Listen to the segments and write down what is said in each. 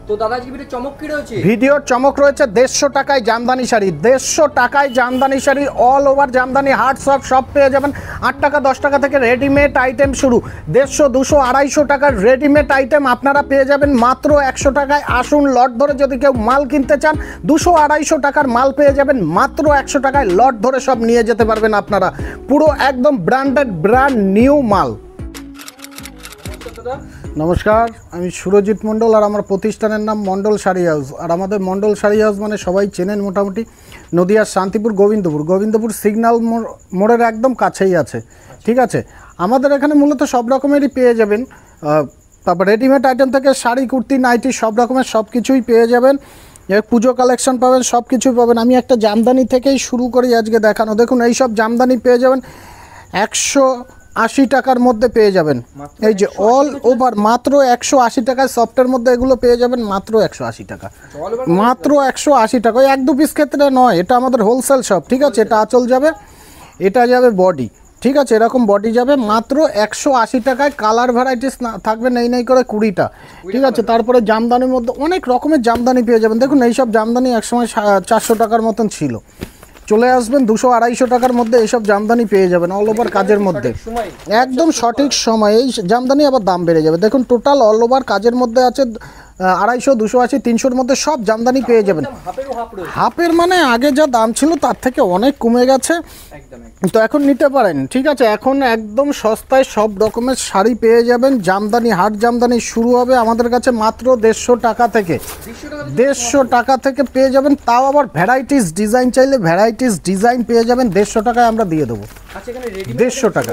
তো দাদা আজকে ভিডিও চমক কি রয়েছে? ভিডিওর চমক রয়েছে 150 টাকায় জামদানি শাড়ি। 150 টাকায় Jamdani sari, all over Jamdani, hard সব পেয়ে যাবেন। 8 টাকা 10 টাকা থেকে রেডিমেড আইটেম শুরু। 150, 200, 250 টাকার রেডিমেড আইটেম আপনারা পেয়ে যাবেন মাত্র 100 টাকায়। আসুন লট ধরে যদি কেউ মাল কিনতে চান 200, 250 টাকার মাল পেয়ে যাবেন মাত্র 100 টাকায়। লট ধরে সব নিয়ে যেতে পারবেন আপনারা, পুরো একদম ব্র্যান্ডেড, ব্র্যান্ড নিউ মাল। নমস্কার, আমি সুরজিৎ মণ্ডল, আর আমার প্রতিষ্ঠানের নাম মণ্ডল শাড়ি হাউস। আর আমাদের মণ্ডল শাড়ি হাউস মানে সবাই চেনেন মোটামুটি, নদিয়ার শান্তিপুর গোবিন্দপুর সিগন্যাল মোড়ের একদম কাছেই আছে। ঠিক আছে, আমাদের এখানে মূলত সব রকমেরই পেয়ে যাবেন। তারপর রেডিমেড আইটেম থেকে শাড়ি, কুর্তি, নাইটি, সব রকমের সব কিছুই পেয়ে যাবেন। পুজো কালেকশন পাবেন, সব কিছুই পাবেন। আমি একটা জামদানি থেকেই শুরু করি আজকে দেখানো। দেখুন এই সব জামদানি পেয়ে যাবেন 180 টাকার মধ্যে পেয়ে যাবেন। এই যে অল ওভার মাত্র 180 টাকায় সফটের মধ্যে এগুলো পেয়ে যাবেন মাত্র 180 টাকা, মাত্র 180 টাকা। ওই 1-2 পিস ক্ষেত্রে নয়, এটা আমাদের হোলসেল শপ। ঠিক আছে, এটা আঁচল যাবে, এটা যাবে বডি। ঠিক আছে, এরকম বডি যাবে মাত্র 180 টাকায়। কালার ভ্যারাইটিস থাকবে নেই করে 20টা। ঠিক আছে, তারপরে জামদানির মধ্যে অনেক রকমের জামদানি পেয়ে যাবেন। দেখুন এইসব জামদানি একসময় 400 টাকার মতন ছিল, চলে আসবেন 200-250 টাকার মধ্যে এইসব জামদানি পেয়ে যাবেন অল ওভার কাজের মধ্যে। একদম সঠিক সময় এই জামদানি, আবার দাম বেড়ে যাবে। দেখুন টোটাল অল ওভার কাজের মধ্যে আছে 250, 280, 300-র মধ্যে সব জামদানি পেয়ে যাবেন। হাফের মানে আগে যা দাম ছিল তার থেকে অনেক কমে গেছে, তো এখন নিতে পারেন। ঠিক আছে, এখন একদম সস্তায় সব রকমের শাড়ি পেয়ে যাবেন। জামদানি, হাট জামদানি শুরু হবে আমাদের কাছে মাত্র 150 টাকা থেকে। 150 টাকা থেকে পেয়ে যাবেন, তাও আবার ভ্যারাইটিস ডিজাইন চাইলে ভ্যারাইটিস ডিজাইন পেয়ে যাবেন। 150 টাকায় আমরা দিয়ে দেবো। 150 টাকা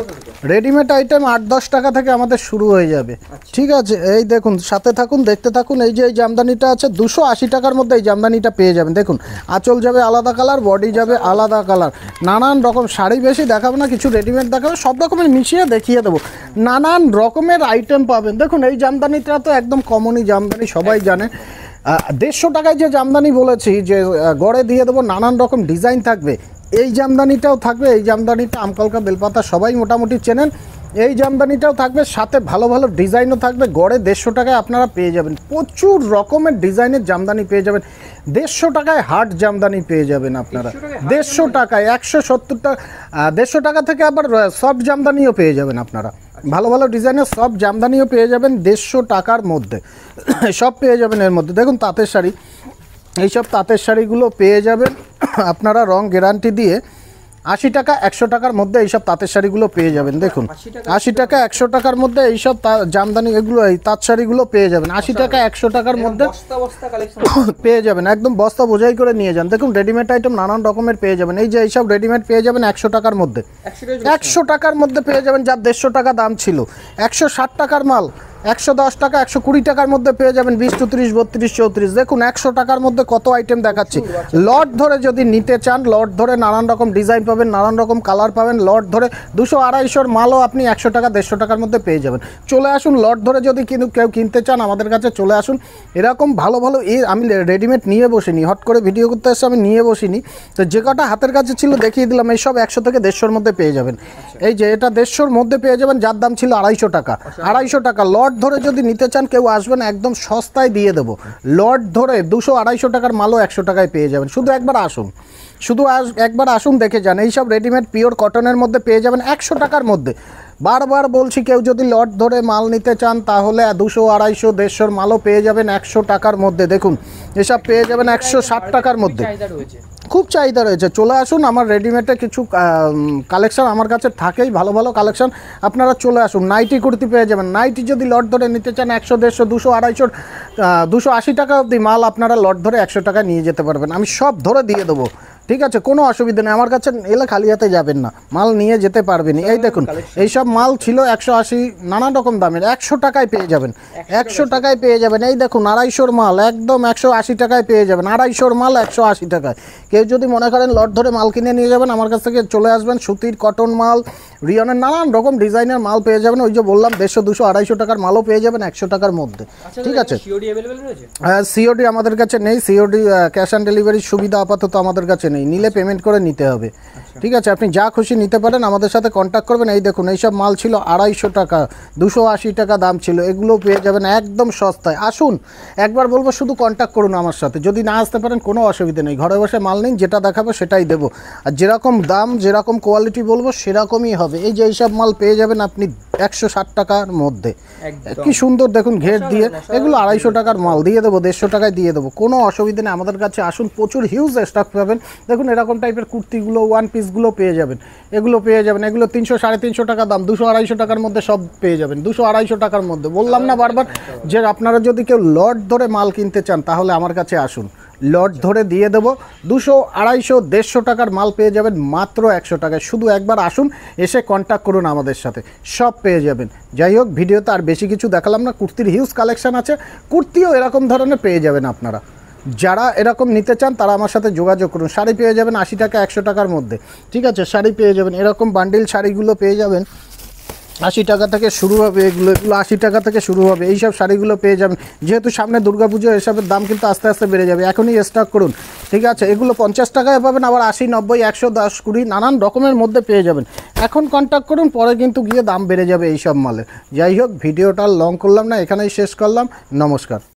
রেডিমেড আইটেম 8-10 টাকা থেকে আমাদের শুরু হয়ে যাবে। ঠিক আছে, এই দেখুন, সাথে থাকুন, দেখতে থাকুন। এই যে এই জামদানিটা আছে 280 টাকার মধ্যে এই জামদানিটা পেয়ে যাবেন। দেখুন আঁচল যাবে আলাদা কালার, বডি যাবে আলাদা কালার, নানান রকম শাড়ি বেশি দেখাবো না, কিছু রেডিমেড দেখাবো, সব রকমের মিশিয়ে দেখিয়ে দেবো। নানান রকমের আইটেম পাবেন। দেখুন এই জামদানিটা তো একদম কমনই জামদানি, সবাই জানে। 150 টাকায় যে জামদানি বলেছি যে গড়ে দিয়ে দেবো, নানান রকম ডিজাইন থাকবে। এই জামদানিটাও থাকবে, এই জামদানিটা আমকালকা বেলপাতা সবাই মোটামুটি চেনেন। এই জামদানিটাও থাকবে, সাথে ভালো ভালো ডিজাইনও থাকবে। গড়ে 150 টাকায় আপনারা পেয়ে যাবেন প্রচুর রকমের ডিজাইনের জামদানি পেয়ে যাবেন। 150 টাকায় হার্ড জামদানি পেয়ে যাবেন আপনারা 150 টাকায়। 170 টাকা 150 টাকা থেকে আবার সফট জামদানিও পেয়ে যাবেন আপনারা। ভালো ভালো ডিজাইনের সব জামদানিও পেয়ে যাবেন 150 টাকার মধ্যে, সব পেয়ে যাবেন এর মধ্যে। দেখুন তাঁতের শাড়ি, এইসব তাঁতের শাড়িগুলো পেয়ে যাবেন আপনারা রং গ্যারান্টি দিয়ে 80 টাকা 100 টাকার মধ্যে এইসব তাঁতের শাড়িগুলো পেয়ে যাবেন। দেখুন 80 টাকা 100 টাকার মধ্যে এইসব জামদানি এগুলো, এই তাঁত শাড়িগুলো পেয়ে যাবেন 80 টাকা 100 টাকার মধ্যে পেয়ে যাবেন। একদম বস্তা বোঝাই করে নিয়ে যান। দেখুন রেডিমেড আইটেম নানান রকমের পেয়ে যাবেন। এই যে এইসব রেডিমেড পেয়ে যাবেন 100 টাকার মধ্যে, 100 টাকার মধ্যে পেয়ে যাবেন। যার 150 টাকা দাম ছিল, 160 টাকার মাল 110 টাকা 120 টাকার মধ্যে পেয়ে যাবেন। 20, 32, 32, 34। দেখুন 100 টাকার মধ্যে কত আইটেম দেখাচ্ছি। লট ধরে যদি নিতে চান, লট ধরে নানান রকম ডিজাইন পাবেন, নানান রকম কালার পাবেন। লট ধরে 200-250 মালও আপনি 100 টাকা 150 টাকার মধ্যে পেয়ে যাবেন। চলে আসুন লট ধরে যদি কেউ কিনতে চান আমাদের কাছে চলে আসুন। এরকম ভালো ভালো আমি রেডিমেড নিয়ে বসিনি, হট করে ভিডিও করতে এসে আমি নিয়ে বসিনি, তো যে কটা হাতের কাছে ছিল দেখিয়ে দিলাম। এই সব 100 থেকে 150-র মধ্যে পেয়ে যাবেন। এই যে এটা 150-র মধ্যে পেয়ে যাবেন, যার দাম ছিল 250 টাকা। 250 টাকা লট ধরে যদি নিতে চান কেউ আসবেন, একদম সস্তায় দিয়ে দেবো। লট ধরে 200-250 টাকার মালও 100 টাকায় পেয়ে যাবেন। শুধু একবার আসুন, একবার আসুন, দেখে যান। এইসব রেডিমেড পিওর কটনের মধ্যে পেয়ে যাবেন 100 টাকার মধ্যে। বারবার বলছি, কেউ যদি লট ধরে মাল নিতে চান তাহলে 200-250, 150-র মালও পেয়ে যাবেন 100 টাকার মধ্যে। দেখুন এসব পেয়ে যাবেন 160 টাকার মধ্যে। খুব চাহিদা রয়েছে, চলে আসুন। আমার রেডিমেডে কিছু কালেকশন আমার কাছে থাকেই, ভালো ভালো কালেকশন। আপনারা চলে আসুন। নাইটি কুর্তি পেয়ে যাবেন। নাইটি যদি লট ধরে নিতে চান 100, 150, 200, 250, 280 টাকা অবধি মাল আপনারা লট ধরে 100 টাকায় নিয়ে যেতে পারবেন। আমি সব ধরে দিয়ে দেবো। ঠিক আছে, কোনো অসুবিধা নেই। আমার কাছে এলে খালি হাতে যাবেন না, মাল নিয়ে যেতে পারবেন। এই দেখুন এইসব মাল ছিল 180, নানান রকম দামের, 100 টাকায় পেয়ে যাবেন। 100 টাকায় পেয়ে যাবেন। এই দেখুন 250-র মাল একদম 180 টাকায় পেয়ে যাবেন। 250-র মাল 180 টাকায়। কেউ যদি মনে করেন লট ধরে মাল কিনে নিয়ে যাবেন, আমার কাছ থেকে চলে আসবেন। সুতির, কটন মাল, রিয়নের নানান রকম ডিজাইনের মাল পেয়ে যাবেন। ওই যে বললাম 150, 200, 250 টাকার মালও পেয়ে যাবেন 100 টাকার মধ্যে। ঠিক আছে, হ্যাঁ সিওডি আমাদের কাছে নেই। সিওডি ক্যাশ অন ডেলিভারির সুবিধা আপাতত আমাদের কাছে নেই। নেই, নিলে পেমেন্ট করে নিতে হবে। ঠিক আছে, আপনি যা খুশি নিতে পারেন, আমাদের সাথে কন্ট্যাক্ট করবেন। এই দেখুন এইসব মাল ছিল 250 টাকা, 280 টাকা দাম ছিল, এগুলো পেয়ে যাবেন একদম সস্তায়। আসুন, একবার বলবো শুধু কন্ট্যাক্ট করুন আমার সাথে। যদি না আসতে পারেন কোনো অসুবিধা নেই, ঘরে বসে মাল নিন, যেটা দেখাবো সেটাই দেবো, আর যেরকম দাম যেরকম কোয়ালিটি বলবো সেরকমই হবে। এই যে এইসব মাল পেয়ে যাবেন আপনি 160 টাকার মধ্যে, কি সুন্দর দেখুন ঘের দিয়ে, এগুলো 250 টাকার মাল দিয়ে দেবো, 150 টাকায় দিয়ে দেবো, কোনো অসুবিধা নেই। আমাদের কাছে আসুন, প্রচুর হিউজ স্টক পাবেন। দেখুন এরকম টাইপের কুর্তিগুলো, ওয়ান পিসগুলো পেয়ে যাবেন, এগুলো পেয়ে যাবেন। এগুলো 300 350 টাকা দাম, 200-250 টাকার মধ্যে সব পেয়ে যাবেন, 200-250 টাকার মধ্যে। বললাম না বারবার যে আপনারা যদি কেউ লট ধরে মাল কিনতে চান তাহলে আমার কাছে আসুন, লট ধরে দিয়ে দেবো। 200, 250, 150 টাকার মাল পেয়ে যাবেন মাত্র 100 টাকায়। শুধু একবার আসুন, এসে কন্ট্যাক্ট করুন আমাদের সাথে, সব পেয়ে যাবেন। যাই হোক, ভিডিওতে আর বেশি কিছু দেখালাম না। কুর্তির হিউজ কালেকশন আছে, কুর্তিও এরকম ধরনের পেয়ে যাবেন আপনারা। যারা এরকম নিতে চান তারা আমার সাথে যোগাযোগ করুন। শাড়ি পেয়ে যাবেন 80 টাকা, 100 টাকার মধ্যে। ঠিক আছে, শাড়ি পেয়ে যাবেন, এরকম বান্ডিল শাড়িগুলো পেয়ে যাবেন 80 টাকা থেকে শুরু হবে। এগুলো 80 টাকা থেকে শুরু হবে, এইসব শাড়িগুলো পেয়ে যাবেন। যেহেতু সামনে দুর্গাপুজো, এসবের দাম কিন্তু আস্তে আস্তে বেড়ে যাবে, এখনই স্টক করুন। ঠিক আছে, এগুলো 50 টাকায় পাবেন, আবার 80, 90, 100, 10, 20 নানান রকমের মধ্যে পেয়ে যাবেন। এখন কন্ট্যাক্ট করুন, পরে কিন্তু গিয়ে দাম বেড়ে যাবে এইসব মালের। যাই হোক, ভিডিওটা লং করলাম না, এখানেই শেষ করলাম। নমস্কার।